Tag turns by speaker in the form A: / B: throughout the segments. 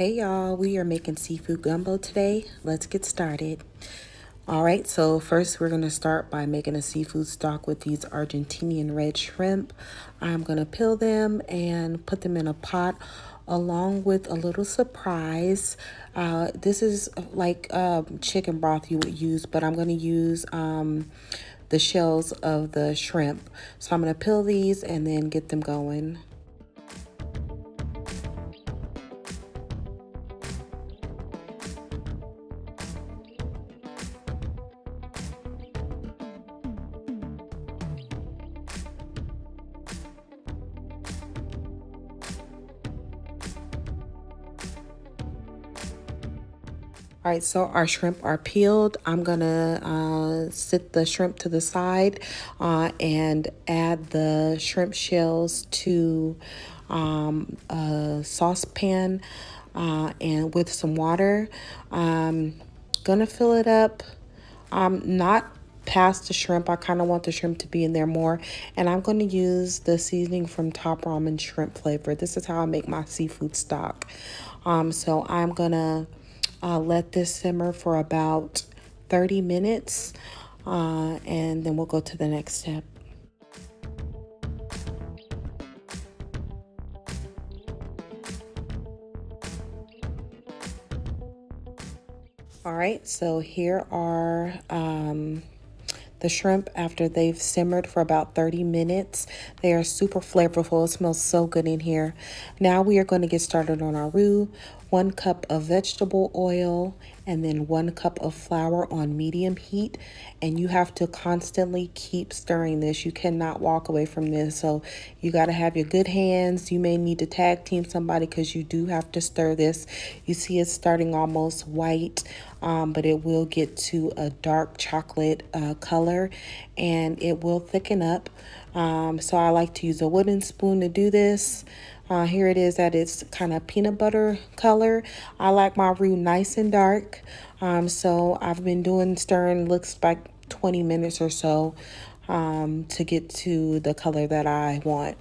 A: Hey y'all, we are making seafood gumbo today. Let's get started. All right, so first we're going to start by making a seafood stock with these Argentinian red shrimp. I'm going to peel them and put them in a pot along with a little surprise. This is like chicken broth you would use, but I'm going to use the shells of the shrimp. So I'm going to peel these and then get them going. All right, so our shrimp are peeled. I'm gonna sit the shrimp to the side and add the shrimp shells to a saucepan and with some water. Gonna fill it up, not past the shrimp. I kind of want the shrimp to be in there more. And I'm going to use the seasoning from Top Ramen shrimp flavor. This is how I make my seafood stock. So I'm going to let this simmer for about 30 minutes and then we'll go to the next step. All right, so here are the shrimp after they've simmered for about 30 minutes. They are super flavorful. It smells so good in here. Now we are going to get started on our roux. 1 cup of vegetable oil and then 1 cup of flour on medium heat. And you have to constantly keep stirring this. You cannot walk away from this. So you got to have your good hands. You may need to tag team somebody because you do have to stir this. You see it's starting almost white, but it will get to a dark chocolate color and it will thicken up. So I like to use a wooden spoon to do this. Here it is at its kind of peanut butter color. I like my roux nice and dark. So I've been doing stirring, looks like 20 minutes or so to get to the color that I want.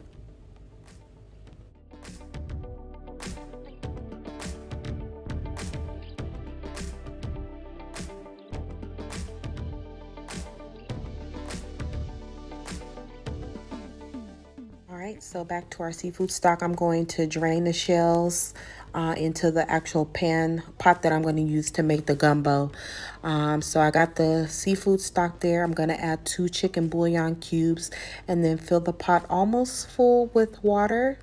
A: All right, so back to our seafood stock. I'm going to drain the shells into the actual pot that I'm going to use to make the gumbo. So I got the seafood stock there. I'm going to add 2 chicken bouillon cubes and then fill the pot almost full with water.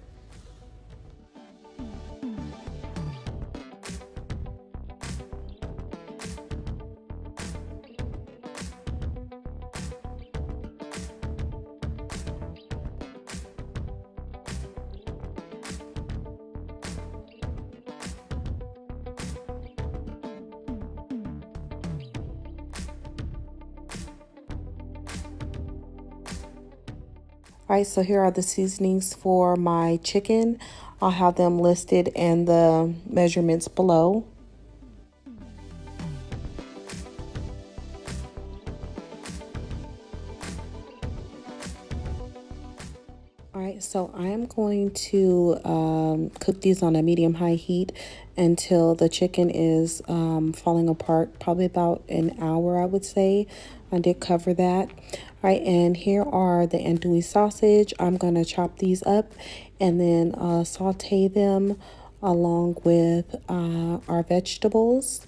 A: All right, so here are the seasonings for my chicken. I'll have them listed in the measurements below. All right, so I am going to cook these on a medium-high heat until the chicken is falling apart, probably about an hour, I would say. I did cover that. All right, and here are the andouille sausage. I'm going to chop these up and then saute them along with our vegetables.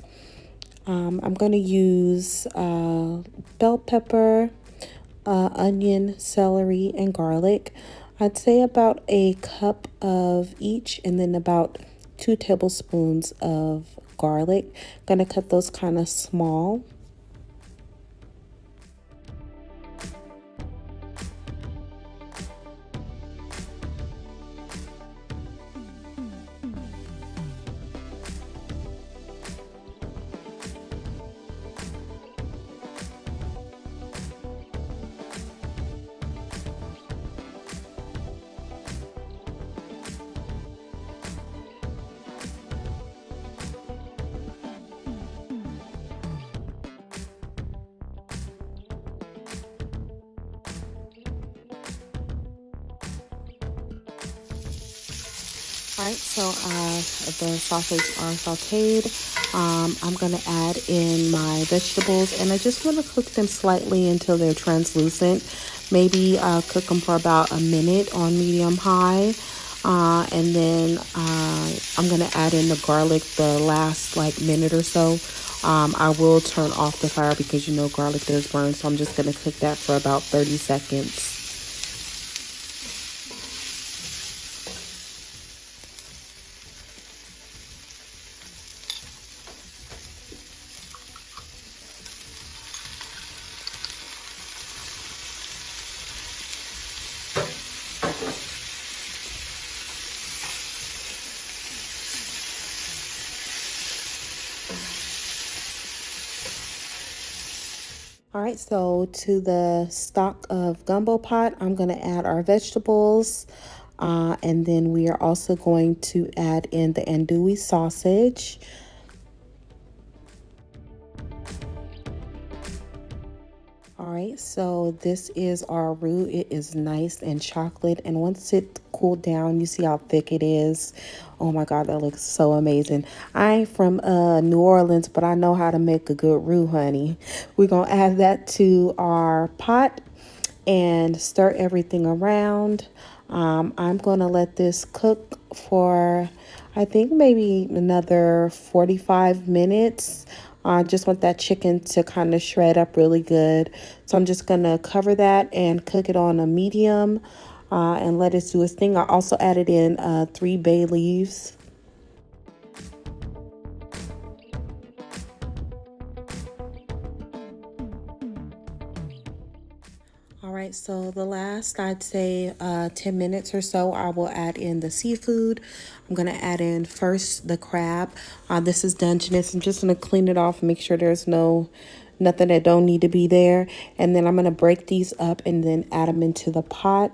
A: I'm going to use bell pepper, onion, celery, and garlic. I'd say about a cup of each and then about 2 tablespoons of garlic. Gonna cut those kind of small. All right, so the sausage are sauteed. I'm going to add in my vegetables, and I just want to cook them slightly until they're translucent. Maybe cook them for about a minute on medium high. And then I'm going to add in the garlic the last like minute or so. I will turn off the fire because you know garlic does burn, so I'm just going to cook that for about 30 seconds. All right, so to the stock of gumbo pot, I'm going to add our vegetables. And then we are also going to add in the andouille sausage. All right, so this is our roux. It is nice and chocolate, and once it cooled down, you see how thick it is. Oh my God, that looks so amazing. I ain't from New Orleans, but I know how to make a good roux, honey. We're gonna add that to our pot and stir everything around. I'm gonna let this cook for I think maybe another 45 minutes. I just want that chicken to kind of shred up really good. So I'm just going to cover that and cook it on a medium and let it do its thing. I also added in 3 bay leaves. All right, so the last, I'd say 10 minutes or so, I will add in the seafood. I'm going to add in first the crab. This is Dungeness. I'm just going to clean it off and make sure there's nothing that don't need to be there. And then I'm going to break these up and then add them into the pot.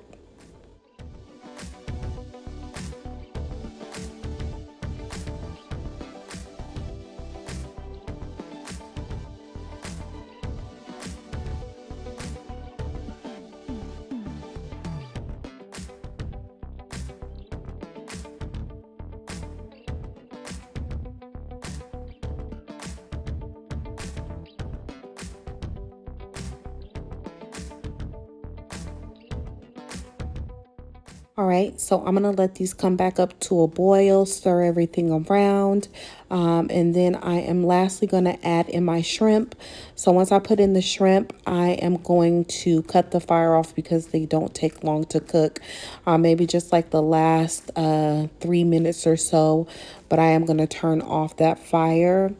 A: All right, so I'm gonna let these come back up to a boil, stir everything around, and then I am lastly gonna add in my shrimp. So once I put in the shrimp, I am going to cut the fire off because they don't take long to cook. Maybe just like the last 3 minutes or so, but I am gonna turn off that fire.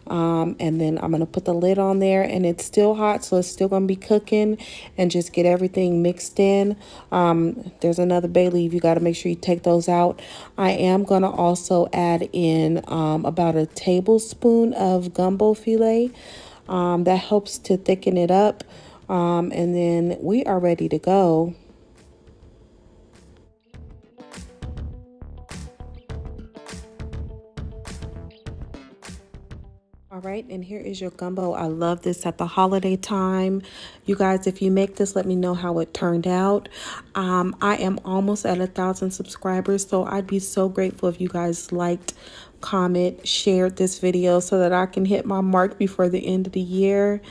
A: And then I'm going to put the lid on there, and it's still hot, so it's still going to be cooking, and just get everything mixed in. There's another bay leaf. You got to make sure you take those out. I am going to also add in about a tablespoon of gumbo filet. That helps to thicken it up. And then we are ready to go. All right, and here is your gumbo. I love this at the holiday time. You guys, if you make this, let me know how it turned out. I am almost at 1,000 subscribers, so I'd be so grateful if you guys liked, comment, shared this video so that I can hit my mark before the end of the year.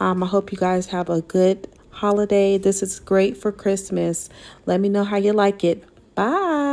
A: I hope you guys have a good holiday. This is great for Christmas. Let me know how you like it. Bye.